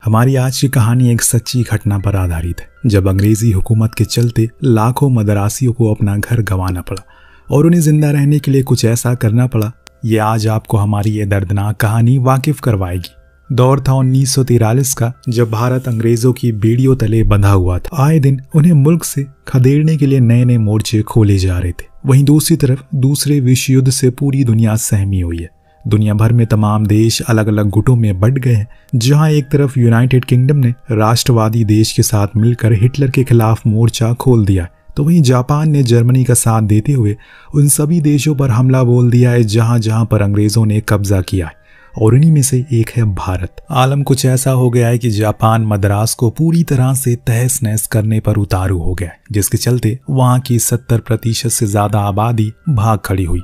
हमारी आज की कहानी एक सच्ची घटना पर आधारित है, जब अंग्रेजी हुकूमत के चलते लाखों मदरासियों को अपना घर गंवाना पड़ा और उन्हें जिंदा रहने के लिए कुछ ऐसा करना पड़ा। ये आज आपको हमारी ये दर्दनाक कहानी वाकिफ करवाएगी। दौर था 1943 का, जब भारत अंग्रेजों की बेड़ियों तले बंधा हुआ था। आए दिन उन्हें मुल्क से खदेड़ने के लिए नए नए मोर्चे खोले जा रहे थे। वहीं दूसरी तरफ दूसरे विश्व युद्ध से पूरी दुनिया सहमी हुई है। दुनिया भर में तमाम देश अलग अलग गुटों में बंट गए हैं। जहां एक तरफ यूनाइटेड किंगडम ने राष्ट्रवादी देश के साथ मिलकर हिटलर के खिलाफ मोर्चा खोल दिया है, तो वहीं जापान ने जर्मनी का साथ देते हुए उन सभी देशों पर हमला बोल दिया है जहां जहां पर अंग्रेजों ने कब्जा किया है, और इन्हीं में से एक है भारत। आलम कुछ ऐसा हो गया है कि जापान मद्रास को पूरी तरह से तहस नहस करने पर उतारू हो गया है, जिसके चलते वहां की 70% से ज्यादा आबादी भाग खड़ी हुई।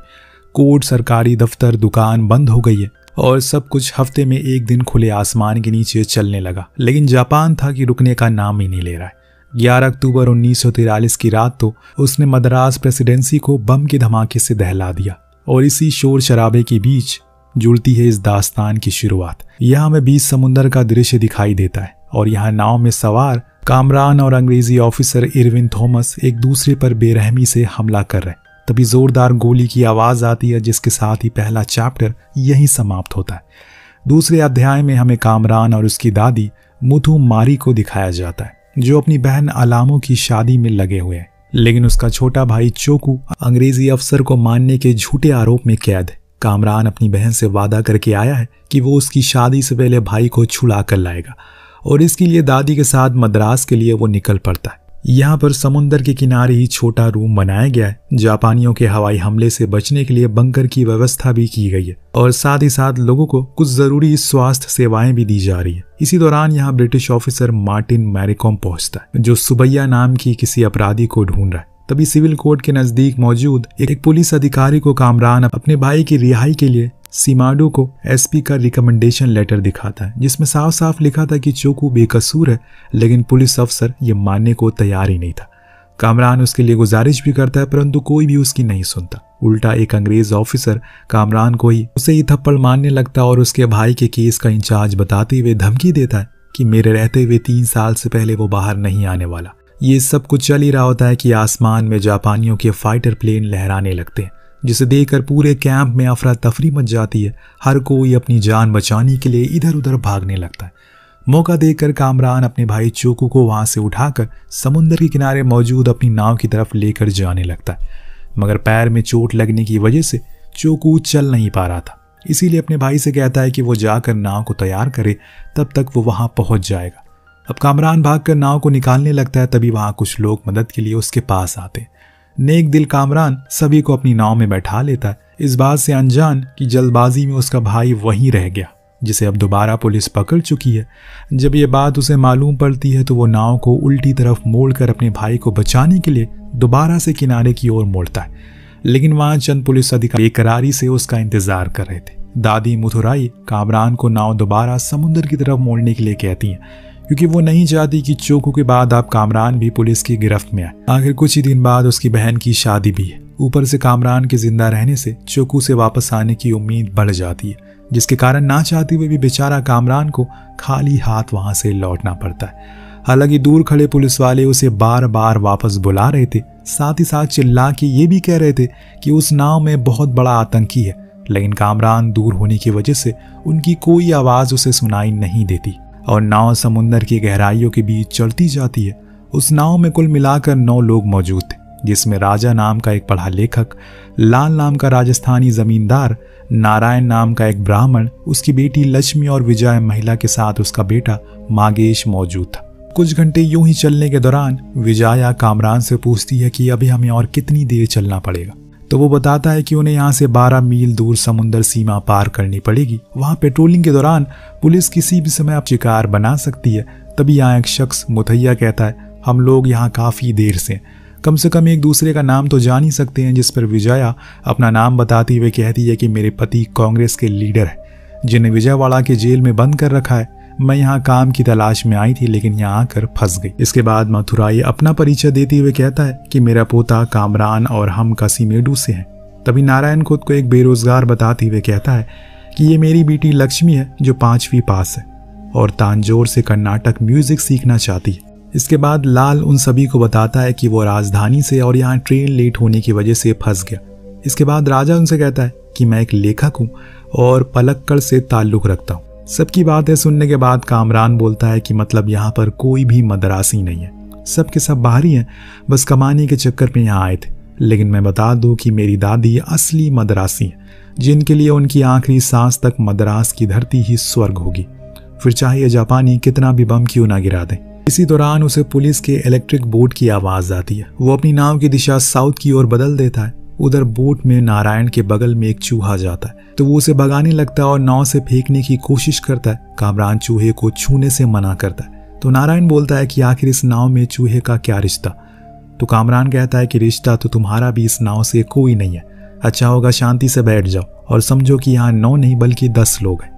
कोर्ट, सरकारी दफ्तर, दुकान बंद हो गई है और सब कुछ हफ्ते में एक दिन खुले आसमान के नीचे चलने लगा। लेकिन जापान था कि रुकने का नाम ही नहीं ले रहा है। 11 अक्टूबर 1943 की रात तो उसने मद्रास प्रेसिडेंसी को बम के धमाके से दहला दिया, और इसी शोर शराबे के बीच जुड़ती है इस दास्तान की शुरुआत। यहाँ हमें बीच समुंदर का दृश्य दिखाई देता है, और यहाँ नाव में सवार कामरान और अंग्रेजी ऑफिसर इरविन थॉमस एक दूसरे पर बेरहमी से हमला कर रहे हैं। तभी जोरदार गोली की आवाज आती है, जिसके साथ ही पहला चैप्टर यहीं समाप्त होता है। दूसरे अध्याय में हमें कामरान और उसकी दादी मुथु मारी को दिखाया जाता है, जो अपनी बहन अलामो की शादी में लगे हुए हैं। लेकिन उसका छोटा भाई चोकू अंग्रेजी अफसर को मारने के झूठे आरोप में कैद है। कामरान अपनी बहन से वादा करके आया है कि वो उसकी शादी से पहले भाई को छुड़ा कर लाएगा, और इसके लिए दादी के साथ मद्रास के लिए वो निकल पड़ता है। यहाँ पर समुंदर के किनारे ही छोटा रूम बनाया गया है। जापानियों के हवाई हमले से बचने के लिए बंकर की व्यवस्था भी की गई है, और साथ ही साथ लोगों को कुछ जरूरी स्वास्थ्य सेवाएं भी दी जा रही है। इसी दौरान यहाँ ब्रिटिश ऑफिसर मार्टिन मैरीकॉम पहुंचता है, जो सुबैया नाम की किसी अपराधी को ढूंढ रहा है। तभी सिविल कोर्ट के नजदीक मौजूद एक पुलिस अधिकारी को कामरान अपने भाई की रिहाई के लिए सिमाडो को एसपी का रिकमेंडेशन लेटर दिखाता है, जिसमें साफ साफ लिखा था कि चोकू बेकसूर है, लेकिन पुलिस अफसर ये मानने को तैयार ही नहीं था। कामरान उसके लिए गुजारिश भी करता है, परंतु कोई भी उसकी नहीं सुनता। उल्टा एक अंग्रेज ऑफिसर कामरान को ही उसे ही थप्पड़ मारने लगता है और उसके भाई के केस का इंचार्ज बताते हुए धमकी देता है कि मेरे रहते हुए 3 साल से पहले वो बाहर नहीं आने वाला। ये सब कुछ चल ही रहा होता है कि आसमान में जापानियों के फाइटर प्लेन लहराने लगते हैं, जिसे देखकर पूरे कैंप में अफरा तफरी मच जाती है। हर कोई अपनी जान बचाने के लिए इधर उधर भागने लगता है। मौका देखकर कामरान अपने भाई चोकू को वहां से उठाकर समुद्र के किनारे मौजूद अपनी नाव की तरफ लेकर जाने लगता है, मगर पैर में चोट लगने की वजह से चोकू चल नहीं पा रहा था। इसीलिए अपने भाई से कहता है कि वो जाकर नाव को तैयार करे, तब तक वो वहां पहुंच जाएगा। अब कामरान भागकर नाव को निकालने लगता है, तभी वहां कुछ लोग मदद के लिए उसके पास आते हैं। नेक दिल कामरान सभी को अपनी नाव में बैठा लेता है, इस बात से अनजान कि जल्दबाजी में उसका भाई वहीं रह गया, जिसे अब दोबारा पुलिस पकड़ चुकी है। जब ये बात उसे मालूम पड़ती है तो वो नाव को उल्टी तरफ मोड़कर अपने भाई को बचाने के लिए दोबारा से किनारे की ओर मोड़ता है, लेकिन वहां चंद पुलिस अधिकारी बेकरारी से उसका इंतजार कर रहे थे। दादी मुथुराई कामरान को नाव दोबारा समुद्र की तरफ मोड़ने के लिए कहती है, क्योंकि वो नहीं चाहती कि चोकू के बाद अब कामरान भी पुलिस की गिरफ्त में आए। आखिर कुछ ही दिन बाद उसकी बहन की शादी भी है। ऊपर से कामरान के जिंदा रहने से चोकू से वापस आने की उम्मीद बढ़ जाती है, जिसके कारण ना चाहते हुए भी बेचारा कामरान को खाली हाथ वहां से लौटना पड़ता है। हालांकि दूर खड़े पुलिस वाले उसे बार बार वापस बुला रहे थे, साथ ही साथ चिल्ला के ये भी कह रहे थे कि उस नाव में बहुत बड़ा आतंकी है, लेकिन कामरान दूर होने की वजह से उनकी कोई आवाज उसे सुनाई नहीं देती, और नाव समुंदर की गहराइयों के बीच चलती जाती है। उस नाव में कुल मिलाकर 9 लोग मौजूद थे, जिसमें राजा नाम का एक पढ़ा लेखक, लाल नाम का राजस्थानी जमींदार, नारायण नाम का एक ब्राह्मण, उसकी बेटी लक्ष्मी और विजय महिला के साथ उसका बेटा मागेश मौजूद था। कुछ घंटे यूं ही चलने के दौरान विजया कामरान से पूछती है कि अभी हमें और कितनी देर चलना पड़ेगा, तो वो बताता है कि उन्हें यहाँ से 12 मील दूर समुद्र सीमा पार करनी पड़ेगी। वहाँ पेट्रोलिंग के दौरान पुलिस किसी भी समय शिकार बना सकती है। तभी यहाँ एक शख्स मुथैया कहता है, हम लोग यहाँ काफ़ी देर से कम एक दूसरे का नाम तो जान ही सकते हैं, जिस पर विजया अपना नाम बताते हुए कहती है कि मेरे पति कांग्रेस के लीडर है, जिन्हें विजयवाड़ा के जेल में बंद कर रखा है। मैं यहाँ काम की तलाश में आई थी, लेकिन यहाँ आकर फंस गई। इसके बाद मथुराई अपना परिचय देते हुए कहता है कि मेरा पोता कामरान और हम कसीमेडू से हैं। तभी नारायण खुद को एक बेरोजगार बताते हुए कहता है कि ये मेरी बेटी लक्ष्मी है, जो 5वीं पास है। और तांजोर से कर्नाटक म्यूजिक सीखना चाहती है। इसके बाद लाल उन सभी को बताता है कि वो राजधानी से और यहाँ ट्रेन लेट होने की वजह से फंस गया। इसके बाद राजा उनसे कहता है कि मैं एक लेखक हूँ और पलक्कड़ से ताल्लुक रखता हूँ। सबकी बातें सुनने के बाद कामरान बोलता है कि मतलब यहाँ पर कोई भी मद्रासी नहीं है, सब के सब बाहरी हैं, बस कमाने के चक्कर में यहाँ आए थे। लेकिन मैं बता दूं कि मेरी दादी असली मद्रासी हैं, जिनके लिए उनकी आखिरी सांस तक मद्रास की धरती ही स्वर्ग होगी, फिर चाहे ये जापानी कितना भी बम क्यों ना गिरा दें। इसी दौरान उसे पुलिस के इलेक्ट्रिक बोट की आवाज आती है। वो अपनी नाव की दिशा साउथ की ओर बदल देता है। उधर बोट में नारायण के बगल में एक चूहा जाता है तो वो उसे भगाने लगता है और नाव से फेंकने की कोशिश करता है। कामरान चूहे को छूने से मना करता है तो नारायण बोलता है कि आखिर इस नाव में चूहे का क्या रिश्ता। तो कामरान कहता है कि रिश्ता तो तुम्हारा भी इस नाव से कोई नहीं है, अच्छा होगा शांति से बैठ जाओ और समझो कि यहाँ 9 नहीं बल्कि 10 लोग हैं।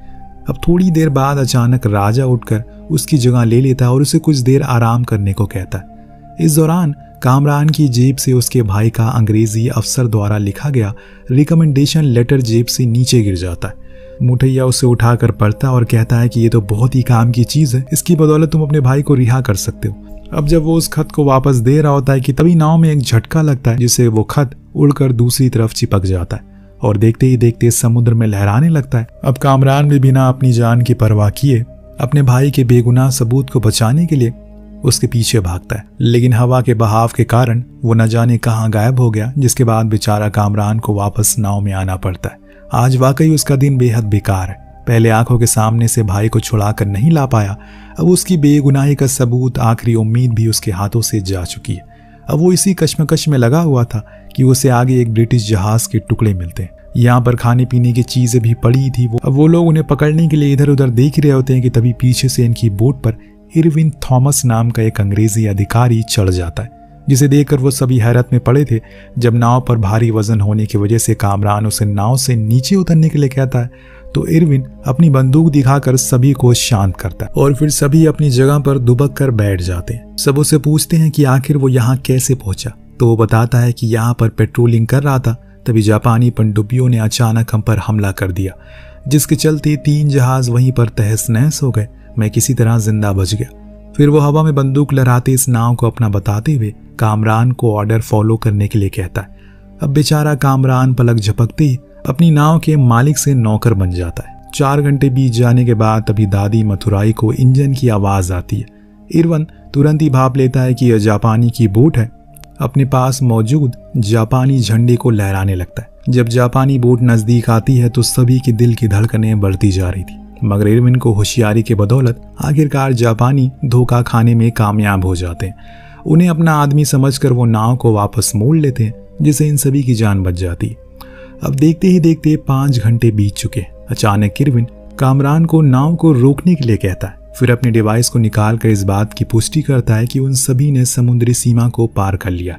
अब थोड़ी देर बाद अचानक राजा उठकर उसकी जगह ले लेता है और उसे कुछ देर आराम करने को कहता है। इस दौरान कामरान की जेब से उसके भाई का अंग्रेजी अफसर द्वारा लिखा गया रिकमेंडेशन लेटर जेब से नीचे गिर जाता है। मुठैया उसे उठाकर पढ़ता और कहता है कि ये तो बहुत ही काम की चीज है, इसकी बदौलत तुम अपने भाई को रिहा कर सकते हो। अब जब वो उस खत को वापस दे रहा होता है कि तभी नाव में एक झटका लगता है जिससे वो खत उड़कर दूसरी तरफ चिपक जाता है और देखते ही देखते समुद्र में लहराने लगता है। अब कामरान भी बिना अपनी जान की परवाह किए अपने भाई के बेगुनाह सबूत को बचाने के लिए उसके पीछे भागता है, लेकिन हवा के बहाव के कारण वो न जाने कहां गायब हो गया, जिसके बाद बेचारा कामरान को वापस नाव में आना पड़ता है। आज वाकई उसका दिन बेहद बेकार है। पहले आंखों के सामने से भाई को छुड़ाकर नहीं ला पाया, अब उसकी बेगुनाही का सबूत, आखिरी उम्मीद भी उसके हाथों से जा चुकी है। अब वो इसी कश्मकश में लगा हुआ था कि उसे आगे एक ब्रिटिश जहाज के टुकड़े मिलते हैं। यहाँ पर खाने पीने की चीजें भी पड़ी थी। अब वो लोग उन्हें पकड़ने के लिए इधर उधर देख रहे होते हैं कि तभी पीछे से इनकी बोट पर इरविन थॉमस नाम का एक अंग्रेजी अधिकारी चढ़ जाता है, जिसे देखकर वो सभी हैरत में पड़े थे। जब नाव पर भारी वजन होने की वजह से कामरान उसे नाव से नीचे उतरने के लिए कहता है तो इरविन अपनी बंदूक दिखाकर सभी को शांत करता है और फिर सभी अपनी जगह पर दुबक कर बैठ जाते हैं। सब उससे पूछते हैं कि आखिर वो यहाँ कैसे पहुंचा, तो वो बताता है कि यहाँ पर पेट्रोलिंग कर रहा था, तभी जापानी पनडुब्बियों ने अचानक हम पर हमला कर दिया, जिसके चलते 3 जहाज वहीं पर तहस नहस हो गए। मैं किसी तरह जिंदा बच गया। फिर वो हवा में बंदूक लहराते इस नाव को अपना बताते हुए कामरान को ऑर्डर फॉलो करने के लिए कहता है। अब बेचारा कामरान पलक झपकते ही अपनी नाव के मालिक से नौकर बन जाता है। 4 घंटे बीत जाने के बाद तभी दादी मथुराई को इंजन की आवाज आती है। इरविन तुरंत ही भाप लेता है कि यह जापानी की बोट है। अपने पास मौजूद जापानी झंडे को लहराने लगता है। जब जापानी बोट नजदीक आती है तो सभी के दिल की धड़कनें बढ़ती जा रही थी, मगर इरविन को होशियारी के बदौलत आखिरकार जापानी धोखा खाने में कामयाब हो जाते हैं। उन्हें अपना आदमी समझकर वो नाव को वापस मोड़ लेते हैं, जिससे इन सभी की जान बच जाती है। अब देखते ही देखते 5 घंटे बीत चुके। अचानक इरविन कामरान को नाव को रोकने के लिए कहता है, फिर अपने डिवाइस को निकालकर इस बात की पुष्टि करता है कि उन सभी ने समुद्री सीमा को पार कर लिया।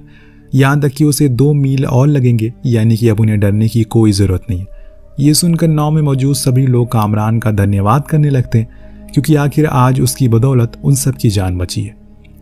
यहाँ तक कि उसे 2 मील और लगेंगे, यानी कि अब उन्हें डरने की कोई जरूरत नहीं है। ये सुनकर नाव में मौजूद सभी लोग कामरान का धन्यवाद करने लगते हैं, क्योंकि आखिर आज उसकी बदौलत उन सब की जान बची है।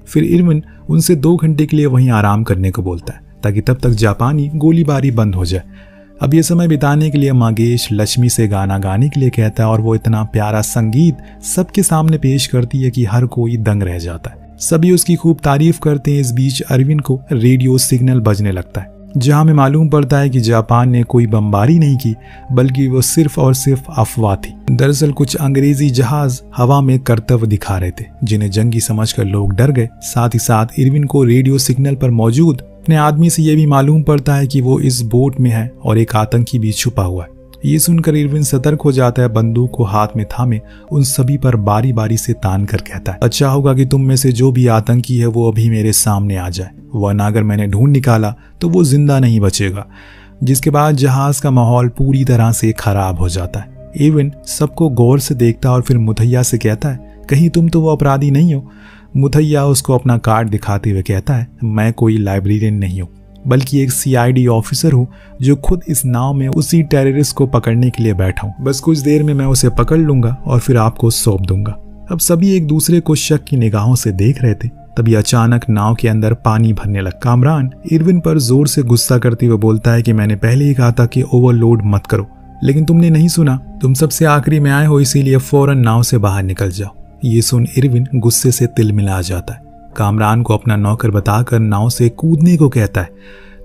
फिर इरविन उनसे 2 घंटे के लिए वहीं आराम करने को बोलता है, ताकि तब तक जापानी गोलीबारी बंद हो जाए। अब ये समय बिताने के लिए मंगेश लक्ष्मी से गाना गाने के लिए कहता है और वो इतना प्यारा संगीत सबके सामने पेश करती है कि हर कोई दंग रह जाता है। सभी उसकी खूब तारीफ करते हैं। इस बीच अरविंद को रेडियो सिग्नल बजने लगता है, जहां में मालूम पड़ता है कि जापान ने कोई बमबारी नहीं की, बल्कि वो सिर्फ और सिर्फ अफवाह थी। दरअसल कुछ अंग्रेजी जहाज हवा में करतब दिखा रहे थे, जिन्हें जंगी समझकर लोग डर गए। साथ ही साथ इरविन को रेडियो सिग्नल पर मौजूद अपने आदमी से यह भी मालूम पड़ता है कि वो इस बोट में है और एक आतंकी भी छुपा हुआ है। ये सुनकर इरविन सतर्क हो जाता है। बंदूक को हाथ में थामे उन सभी पर बारी बारी से तान कर कहता है, अच्छा होगा कि तुम में से जो भी आतंकी है वो अभी मेरे सामने आ जाए, वरना अगर मैंने ढूंढ निकाला तो वो जिंदा नहीं बचेगा। जिसके बाद जहाज का माहौल पूरी तरह से खराब हो जाता है। इरविन सबको गौर से देखता है और फिर मुथैया से कहता है, कहीं तुम तो वो अपराधी नहीं हो। मुथैया उसको अपना कार्ड दिखाते हुए कहता है, मैं कोई लाइब्रेरियन नहीं हूँ, बल्कि एक CID ऑफिसर हूँ जो खुद इस नाव में उसी टेररिस्ट को पकड़ने के लिए बैठा हूँ। बस कुछ देर में मैं उसे पकड़ लूंगा और फिर आपको सौंप दूंगा। अब सभी एक दूसरे को शक की निगाहों से देख रहे थे। तभी अचानक नाव के अंदर पानी भरने लगा। कामरान इरविन पर जोर से गुस्सा करते हुए बोलता है कि मैंने पहले ही कहा था कि ओवरलोड मत करो, लेकिन तुमने नहीं सुना। तुम सबसे आखिरी में आए हो, इसीलिए फौरन नाव से बाहर निकल जाओ। ये सुन इरविन गुस्से से तिलमिला जाता है। कामरान को अपना नौकर बताकर नाव से कूदने को कहता है,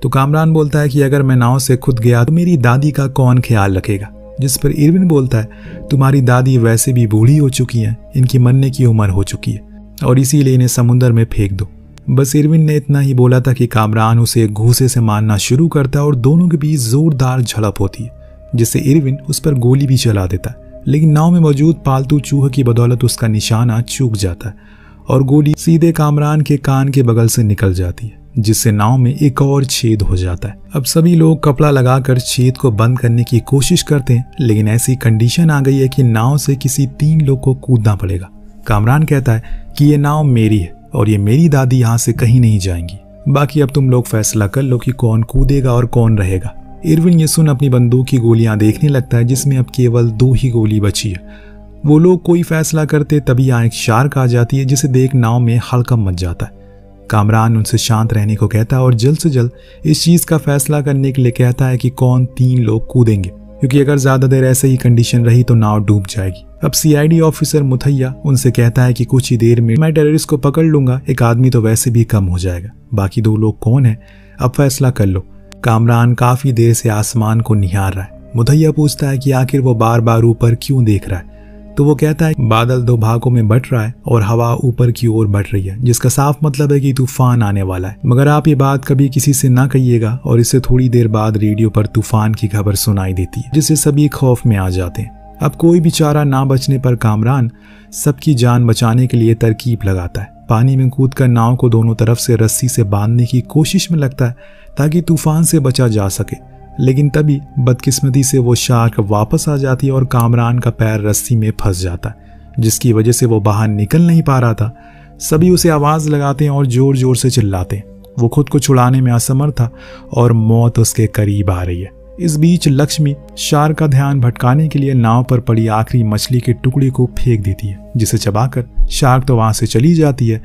तो कामरान बोलता है कि अगर मैं नाव से खुद गया तो मेरी दादी का कौन ख्याल रखेगा। जिस पर इरविन बोलता है, तुम्हारी दादी वैसे भी बूढ़ी हो चुकी हैं, इनकी मरने की उम्र हो चुकी है और इसीलिए इन्हें समुद्र में फेंक दो। बस इरविन ने इतना ही बोला था कि कामरान उसे घूंसे से मारना शुरू करता है और दोनों के बीच जोरदार झड़प होती है, जिससे इरविन उस पर गोली भी चला देता है। लेकिन नाव में मौजूद पालतू चूहे की बदौलत उसका निशाना चूक जाता है और गोली सीधे कामरान के कान के बगल से निकल जाती है, जिससे नाव में एक और छेद हो जाता है। अब सभी लोग कपड़ा लगाकर छेद को बंद करने की कोशिश करते हैं, लेकिन ऐसी कंडीशन आ गई है कि नाव से किसी 3 लोग को कूदना पड़ेगा। कामरान कहता है कि ये नाव मेरी है और ये मेरी दादी यहाँ से कहीं नहीं जाएंगी, बाकी अब तुम लोग फैसला कर लो कि कौन कूदेगा और कौन रहेगा। इरविन ये सुन अपनी बंदूक की गोलियां देखने लगता है, जिसमें अब केवल 2 ही गोली बची है। वो लोग कोई फैसला करते तभी यहाँ एक शार्क आ जाती है, जिसे देख नाव में हड़कंप मच जाता है। कामरान उनसे शांत रहने को कहता है और जल्द से जल्द इस चीज का फैसला करने के लिए कहता है कि कौन 3 लोग कूदेंगे, क्योंकि अगर ज्यादा देर ऐसे ही कंडीशन रही तो नाव डूब जाएगी। अब सीआईडी ऑफिसर मुथैया उनसे कहता है कि कुछ ही देर में मैं टेररिस्ट को पकड़ लूंगा, एक आदमी तो वैसे भी कम हो जाएगा, बाकी 2 लोग कौन है अब फैसला कर लो। कामरान काफी देर से आसमान को निहार रहा है। मुथैया पूछता है कि आखिर वो बार बार ऊपर क्यों देख रहा है, तो वो कहता है बादल 2 भागों में बंट रहा है और हवा ऊपर की ओर बढ़ रही है, जिसका साफ मतलब है कि तूफान आने वाला है। मगर आप ये बात कभी किसी से ना कहिएगा। और इससे थोड़ी देर बाद रेडियो पर तूफान की खबर सुनाई देती है, जिससे सभी खौफ में आ जाते हैं। अब कोई भी चारा ना बचने पर कामरान सबकी जान बचाने के लिए तरकीब लगाता है। पानी में कूदकर नाव को दोनों तरफ से रस्सी से बांधने की कोशिश में लगता है ताकि तूफान से बचा जा सके, लेकिन तभी बदकिस्मती से वो शार्क वापस आ जाती है और कामरान का पैर रस्सी में फंस जाता है, जिसकी वजह से वो बाहर निकल नहीं पा रहा था। सभी उसे आवाज लगाते हैं और जोर जोर से चिल्लाते हैं। वो खुद को छुड़ाने में असमर्थ था और मौत उसके करीब आ रही है। इस बीच लक्ष्मी शार्क का ध्यान भटकाने के लिए नाव पर पड़ी आखिरी मछली के टुकड़े को फेंक देती है, जिसे चबाकर शार्क तो वहां से चली जाती है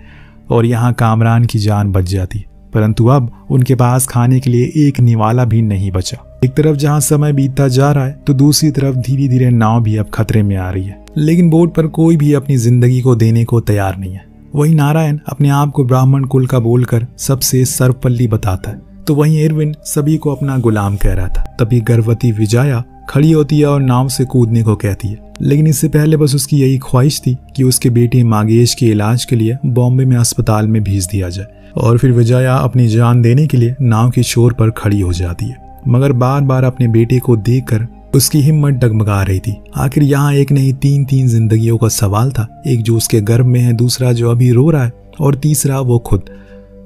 और यहाँ कामरान की जान बच जाती है। परंतु अब उनके पास खाने के लिए एक निवाला भी नहीं बचा। एक तरफ जहां समय बीतता जा रहा है तो दूसरी तरफ धीरे धीरे नाव भी अब खतरे में आ रही है। लेकिन बोट पर कोई भी अपनी जिंदगी को देने को तैयार नहीं है। वही नारायण अपने आप को ब्राह्मण कुल का बोलकर सबसे सर्वपल्ली बताता है, तो वहीं इरविन सभी को अपना गुलाम कह रहा था। तभी गर्भवती विजया खड़ी होती है और नाव से कूदने को कहती है, लेकिन इससे पहले बस उसकी यही ख्वाहिश थी कि उसके बेटे मागेश के इलाज के लिए बॉम्बे में अस्पताल में भेज दिया जाए। और फिर विजया अपनी जान देने के लिए नाव के छोर पर खड़ी हो जाती है, मगर बार बार अपने बेटे को देखकर उसकी हिम्मत डगमगा रही थी। आखिर यहाँ एक नहीं 3 जिंदगियों का सवाल था, एक जो उसके गर्भ में है, दूसरा जो अभी रो रहा है और तीसरा वो खुद।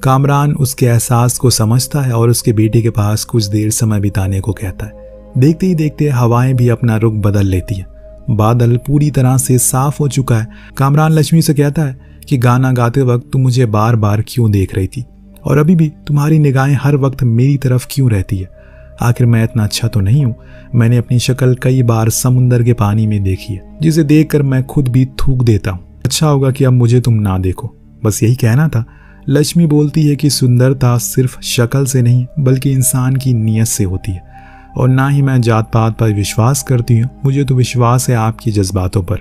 कामरान उसके एहसास को समझता है और उसके बेटे के पास कुछ देर समय बिताने को कहता है। देखते ही देखते हवाएं भी अपना रुख बदल लेती हैं। बादल पूरी तरह से साफ हो चुका है। कामरान लक्ष्मी से कहता है कि गाना गाते वक्त तुम मुझे बार बार क्यों देख रही थी और अभी भी तुम्हारी निगाहें हर वक्त मेरी तरफ क्यों रहती है। आखिर मैं इतना अच्छा तो नहीं हूँ। मैंने अपनी शक्ल कई बार समुंदर के पानी में देखी है, जिसे देखकर मैं खुद भी थूक देता हूँ। अच्छा होगा कि अब मुझे तुम ना देखो, बस यही कहना था। लक्ष्मी बोलती है कि सुंदरता सिर्फ शक्ल से नहीं बल्कि इंसान की नीयत से होती है, और ना ही मैं जात पात पर विश्वास करती हूँ। मुझे तो विश्वास है आपकी जज्बातों पर,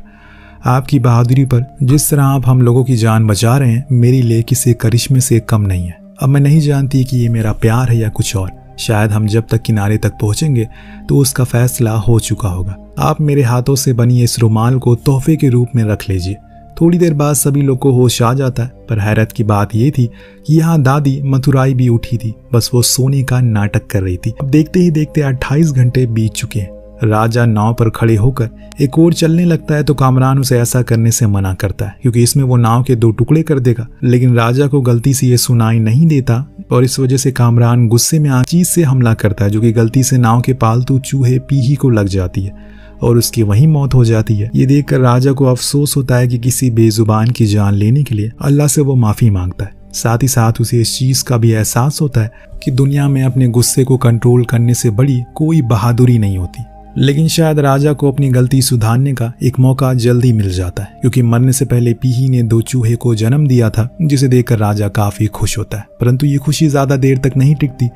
आपकी बहादुरी पर। जिस तरह आप हम लोगों की जान बचा रहे हैं, मेरी लिए किसी करिश्मे से कम नहीं है। अब मैं नहीं जानती कि ये मेरा प्यार है या कुछ और। शायद हम जब तक किनारे तक पहुंचेंगे तो उसका फैसला हो चुका होगा। आप मेरे हाथों से बनी इस रुमाल को तोहफे के रूप में रख लीजिए। थोड़ी देर बाद सभी लोग को होश आ जाता है, पर हैरत की बात यह थी कि यहाँ दादी मथुराई भी उठी थी। बस वो सोने का नाटक कर रही थी। अब देखते ही देखते 28 घंटे बीत चुके हैं। राजा नाव पर खड़े होकर एक और चलने लगता है तो कामरान उसे ऐसा करने से मना करता है, क्योंकि इसमें वो नाव के 2 टुकड़े कर देगा। लेकिन राजा को गलती से ये सुनाई नहीं देता और इस वजह से कामरान गुस्से में चीज से हमला करता है, जो कि गलती से नाव के पालतू चूहे पीही को लग जाती है और उसकी वहीं मौत हो जाती है। ये देखकर राजा को अफसोस होता है कि किसी बेजुबान की जान लेने के लिए अल्लाह से वो माफी मांगता है। साथ ही साथ उसे इस चीज का भी एहसास होता है कि दुनिया में अपने गुस्से को कंट्रोल करने से बड़ी कोई बहादुरी नहीं होती। लेकिन शायद राजा को अपनी गलती सुधारने का एक मौका जल्दी मिल जाता है, क्योंकि मरने से पहले पीही ने 2 चूहे को जन्म दिया था, जिसे देखकर राजा काफी खुश होता है। परंतु ये खुशी ज्यादा देर तक नहीं टिकती,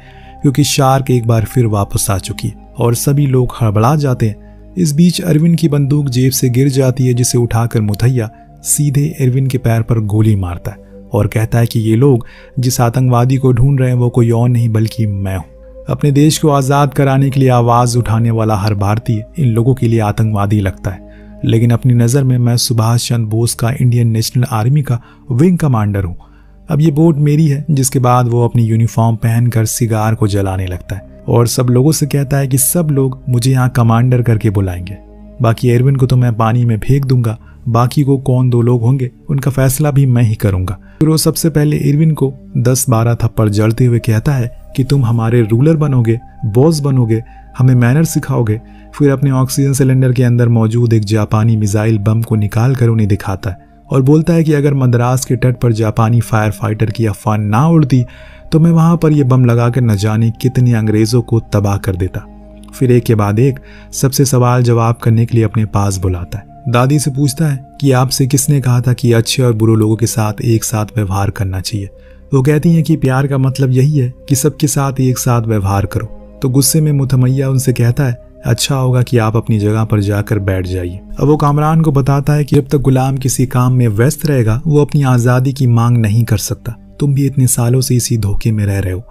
क्योंकि शार्क एक बार फिर वापस आ चुकी है और सभी लोग हड़बड़ा जाते हैं। इस बीच अरविंद की बंदूक जेब से गिर जाती है, जिसे उठाकर मुथैया सीधे एरविन के पैर पर गोली मारता है और कहता है कि ये लोग जिस आतंकवादी को ढूंढ रहे हैं वो कोई और नहीं बल्कि मैं हूँ। अपने देश को आज़ाद कराने के लिए आवाज़ उठाने वाला हर भारतीय इन लोगों के लिए आतंकवादी लगता है, लेकिन अपनी नज़र में मैं सुभाष चंद्र बोस का इंडियन नेशनल आर्मी का विंग कमांडर हूँ। अब ये बोट मेरी है। जिसके बाद वो अपनी यूनिफॉर्म पहनकर सिगार को जलाने लगता है और सब लोगों से कहता है कि सब लोग मुझे यहाँ कमांडर करके बुलाएंगे, बाकी एरविन को तो मैं पानी में फेंक दूंगा, बाकी को कौन 2 लोग होंगे उनका फैसला भी मैं ही करूंगा। फिर वो सबसे पहले एरविन को 10-12 थप्पड़ जड़ते हुए कहता है कि तुम हमारे रूलर बनोगे, बॉस बनोगे, हमें मैनर सिखाओगे। फिर अपने ऑक्सीजन सिलेंडर के अंदर मौजूद एक जापानी मिसाइल बम को निकाल कर उन्हें दिखाता है और बोलता है कि अगर मद्रास के तट पर जापानी फायर फाइटर की अफवाह ना उड़ती तो मैं वहां पर यह बम लगाकर न जाने कितने अंग्रेजों को तबाह कर देता। फिर एक के बाद एक सबसे सवाल जवाब करने के लिए अपने पास बुलाता है। दादी से पूछता है कि आपसे किसने कहा था कि अच्छे और बुरे लोगों के साथ एक साथ व्यवहार करना चाहिए। वो कहती हैं कि प्यार का मतलब यही है कि सबके साथ एक साथ व्यवहार करो। तो गुस्से में मुथमैया उनसे कहता है अच्छा होगा कि आप अपनी जगह पर जाकर बैठ जाइए। अब वो कामरान को बताता है कि जब तक गुलाम किसी काम में व्यस्त रहेगा वो अपनी आज़ादी की मांग नहीं कर सकता। तुम भी इतने सालों से इसी धोखे में रह रहे हो,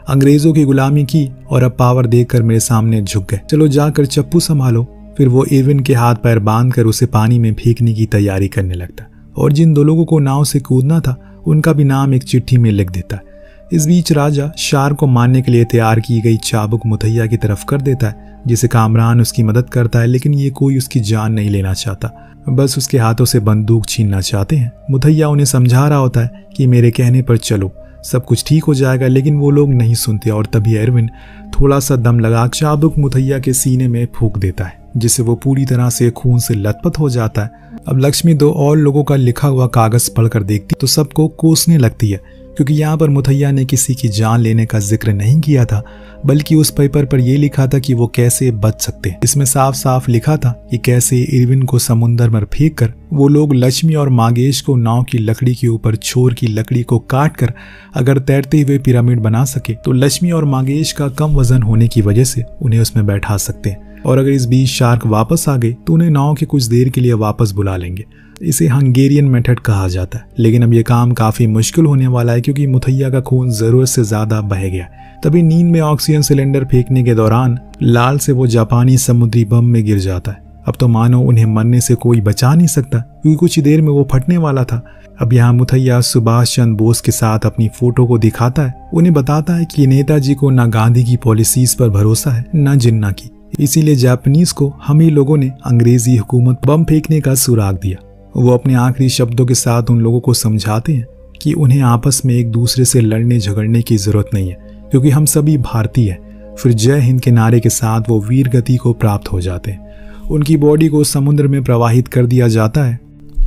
अंग्रेजों की गुलामी की और अब पावर देखकर मेरे सामने झुक गए। चलो जाकर चप्पू संभालो। फिर वो एरविन के हाथ पैर बांधकर उसे पानी में फेंकने की तैयारी करने लगता और जिन 2 लोगों को नाव से कूदना था उनका भी नाम एक चिट्ठी में लिख देता है। इस बीच राजा शार को मारने के लिए तैयार की गई चाबुक मुथैया की तरफ कर देता है, जिसे कामरान उसकी मदद करता है, लेकिन ये कोई उसकी जान नहीं लेना चाहता, बस उसके हाथों से बंदूक छीनना चाहते हैं। मुथैया उन्हें समझा रहा होता है कि मेरे कहने पर चलो, सब कुछ ठीक हो जाएगा, लेकिन वो लोग नहीं सुनते और तभी एरविन थोड़ा सा दम लगा चाबुक मुथैया के सीने में फूंक देता है, जिससे वो पूरी तरह से खून से लथपथ हो जाता है। अब लक्ष्मी 2 और लोगों का लिखा हुआ कागज पढ़कर देखती तो सबको कोसने लगती है, क्योंकि यहाँ पर मुथैया ने किसी की जान लेने का जिक्र नहीं किया था, बल्कि उस पेपर पर यह लिखा था कि वो कैसे बच सकते हैं। इसमें साफ साफ लिखा था कि कैसे एरविन को समुद्र में फेंककर वो लोग लक्ष्मी और मागेश को नाव की लकड़ी के ऊपर छोर की लकड़ी को काट कर अगर तैरते हुए पिरामिड बना सके तो लक्ष्मी और मागेश का कम वजन होने की वजह से उन्हें उसमें बैठा सकते हैं, और अगर इस बीच शार्क वापस आ गए तो उन्हें नाव के कुछ देर के लिए वापस बुला लेंगे। इसे हंगेरियन मेथड कहा जाता है। लेकिन अब यह काम काफी मुश्किल होने वाला है, क्योंकि मुथैया का खून जरूरत से ज्यादा बह गया। तभी नींद में ऑक्सीजन सिलेंडर फेंकने के दौरान लाल से वो जापानी समुद्री बम में गिर जाता है। अब तो मानो उन्हें मरने से कोई बचा नहीं सकता, क्योंकि कुछ ही देर में वो फटने वाला था। अब यहाँ मुथैया सुभाष चंद्र बोस के साथ अपनी फोटो को दिखाता है। उन्हें बताता है कि नेताजी को न गांधी की पॉलिसीज पर भरोसा है न जिन्ना की, इसीलिए जापानीज को हम ही लोगों ने अंग्रेजी हुकूमत बम फेंकने का सुराग दिया। वो अपने आखिरी शब्दों के साथ उन लोगों को समझाते हैं कि उन्हें आपस में एक दूसरे से लड़ने झगड़ने की जरूरत नहीं है, क्योंकि हम सभी भारतीय हैं। फिर जय हिंद के नारे के साथ वो वीर गति को प्राप्त हो जाते हैं। उनकी बॉडी को समुद्र में प्रवाहित कर दिया जाता है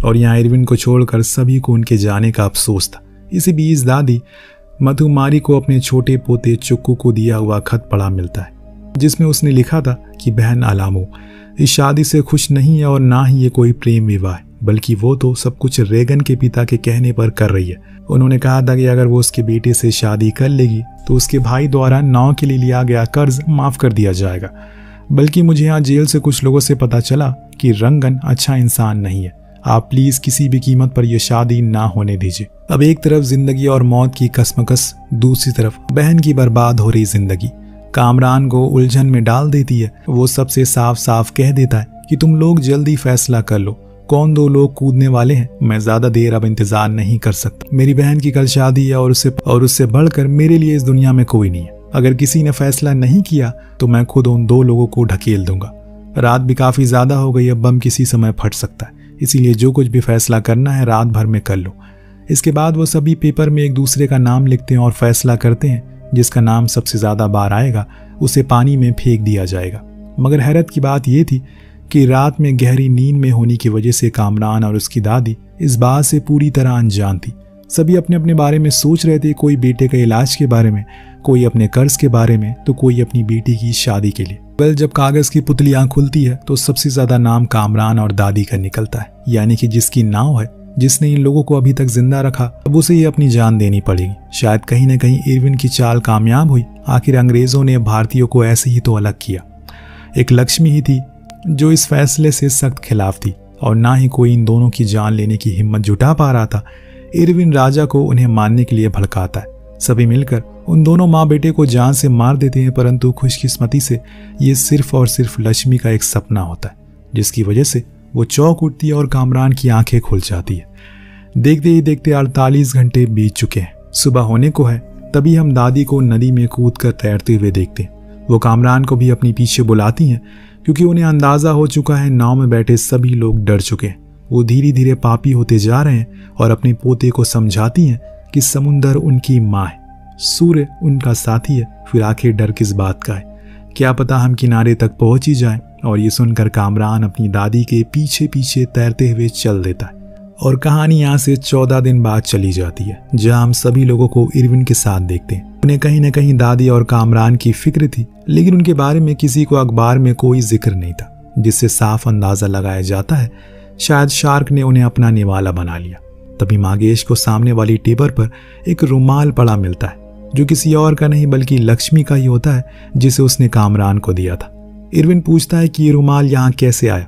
और यहाँ एरविन को छोड़कर सभी को उनके जाने का अफसोस था। इसी बीच दादी मधुमारी को अपने छोटे पोते चुक्कू को दिया हुआ खत पढ़ा मिलता है, जिसमें उसने लिखा था कि बहन अलामो इस शादी से खुश नहीं है और ना ही ये कोई प्रेम विवाह है, बल्कि वो तो सब कुछ रेगन के पिता के कहने पर कर रही है। उन्होंने कहा था कि अगर वो उसके बेटे से शादी कर लेगी तो उसके भाई द्वारा नाव के लिए लिया गया कर्ज माफ कर दिया जाएगा। बल्कि मुझे यहाँ जेल से कुछ लोगों से पता चला कि रंगन अच्छा इंसान नहीं है। आप प्लीज किसी भी कीमत पर यह शादी ना होने दीजिए। अब एक तरफ जिंदगी और मौत की कसमकस, दूसरी तरफ बहन की बर्बाद हो रही जिंदगी कामरान को उलझन में डाल देती है। वो सबसे साफ साफ कह देता है कि तुम लोग जल्दी फैसला कर लो, कौन 2 लोग कूदने वाले हैं। मैं ज्यादा देर अब इंतजार नहीं कर सकता। मेरी बहन की कल शादी है और उससे बढ़कर मेरे लिए इस दुनिया में कोई नहीं है। अगर किसी ने फैसला नहीं किया तो मैं खुद उन 2 लोगों को ढकेल दूंगा। रात भी काफी ज्यादा हो गई, अब बम किसी समय फट सकता है, इसीलिए जो कुछ भी फैसला करना है रात भर में कर लो। इसके बाद वो सभी पेपर में एक दूसरे का नाम लिखते हैं और फैसला करते हैं जिसका नाम सबसे ज्यादा बार आएगा उसे पानी में फेंक दिया जाएगा। मगर हैरत की बात यह थी कि रात में गहरी नींद में होने की वजह से कामरान और उसकी दादी इस बात से पूरी तरह अनजान थी। सभी अपने अपने बारे में सोच रहे थे, कोई बेटे के इलाज के बारे में, कोई अपने कर्ज के बारे में, तो कोई अपनी बेटी की शादी के लिए। वेल, जब कागज की पुतली आंख खुलती है तो सबसे ज्यादा नाम कामरान और दादी का निकलता है, यानी कि जिसकी नाव है, जिसने इन लोगों को अभी तक जिंदा रखा, अब उसे ही अपनी जान देनी पड़ेगी। शायद कहीं न कहीं एरविन की चाल कामयाब हुई। आखिर अंग्रेजों ने भारतीयों को ऐसे ही तो अलग किया। एक लक्ष्मी ही थी जो इस फैसले से सख्त खिलाफ थी। और ना ही कोई इन दोनों की जान लेने की हिम्मत जुटा पा रहा था, इरविन राजा को उन्हें मारने के लिए भड़काता है। सभी मिलकर उन दोनों माँ बेटे को जान से मार देते हैं, परंतु खुशकिस्मती से ये सिर्फ और सिर्फ लक्ष्मी का एक सपना होता है, जिसकी वजह से वो चौंक उठती है और कामरान की आंखें खुल जाती है। देखते ही देखते 48 घंटे बीत चुके हैं। सुबह होने को है, तभी हम दादी को नदी में कूदकर तैरते हुए देखते हैं। वो कामरान को भी अपने पीछे बुलाती हैं, क्योंकि उन्हें अंदाजा हो चुका है नाव में बैठे सभी लोग डर चुके हैं। वो धीरे धीरे पापी होते जा रहे हैं और अपने पोते को समझाती हैं कि समुंदर उनकी माँ है, सूर्य उनका साथी है, फिर आखिर डर किस बात का है, क्या पता हम किनारे तक पहुंच ही जाएं। और ये सुनकर कामरान अपनी दादी के पीछे पीछे तैरते हुए चल देता है और कहानी यहाँ से 14 दिन बाद चली जाती है, जहाँ हम सभी लोगों को इरविन के साथ देखते हैं। उन्हें कहीं न कहीं दादी और कामरान की फिक्र थी, लेकिन उनके बारे में किसी को अखबार में कोई जिक्र नहीं था, जिससे साफ अंदाजा लगाया जाता है शायद शार्क ने उन्हें अपना निवाला बना लिया। तभी मागेश को सामने वाली टेबल पर एक रुमाल पड़ा मिलता है, जो किसी और का नहीं बल्कि लक्ष्मी का ही होता है, जिसे उसने कामरान को दिया था। इरविन पूछता है कि ये रुमाल यहाँ कैसे आया,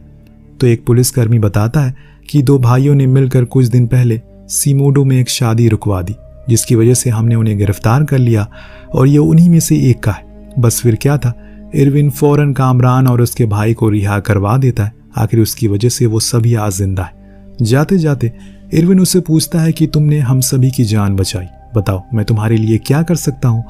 तो एक पुलिसकर्मी बताता है कि 2 भाइयों ने मिलकर कुछ दिन पहले सीमोडो में एक शादी रुकवा दी, जिसकी वजह से हमने उन्हें गिरफ्तार कर लिया और ये उन्हीं में से एक का है। बस फिर क्या था, इरविन फौरन कामरान और उसके भाई को रिहा करवा देता है। आखिर उसकी वजह से वो सभी आज जिंदा है। जाते जाते इरविन उससे पूछता है कि तुमने हम सभी की जान बचाई, बताओ मैं तुम्हारे लिए क्या कर सकता हूँ।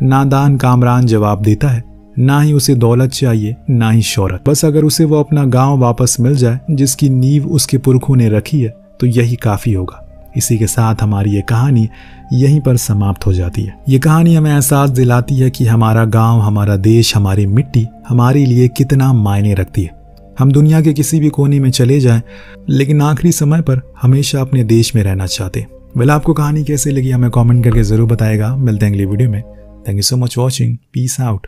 नादान कामरान जवाब देता है, ना ही उसे दौलत चाहिए ना ही शौहरत, बस अगर उसे वो अपना गांव वापस मिल जाए जिसकी नींव उसके पुरखों ने रखी है तो यही काफी होगा। इसी के साथ हमारी ये कहानी यहीं पर समाप्त हो जाती है। ये कहानी हमें एहसास दिलाती है कि हमारा गांव, हमारा देश, हमारी मिट्टी हमारे लिए कितना मायने रखती है। हम दुनिया के किसी भी कोने में चले जाएं, लेकिन आखिरी समय पर हमेशा अपने देश में रहना चाहते हैं। वेल, आपको कहानी कैसे लगी हमें कमेंट करके जरूर बताएगा। मिलते हैं अगली वीडियो में। Thank you so much watching. Peace out.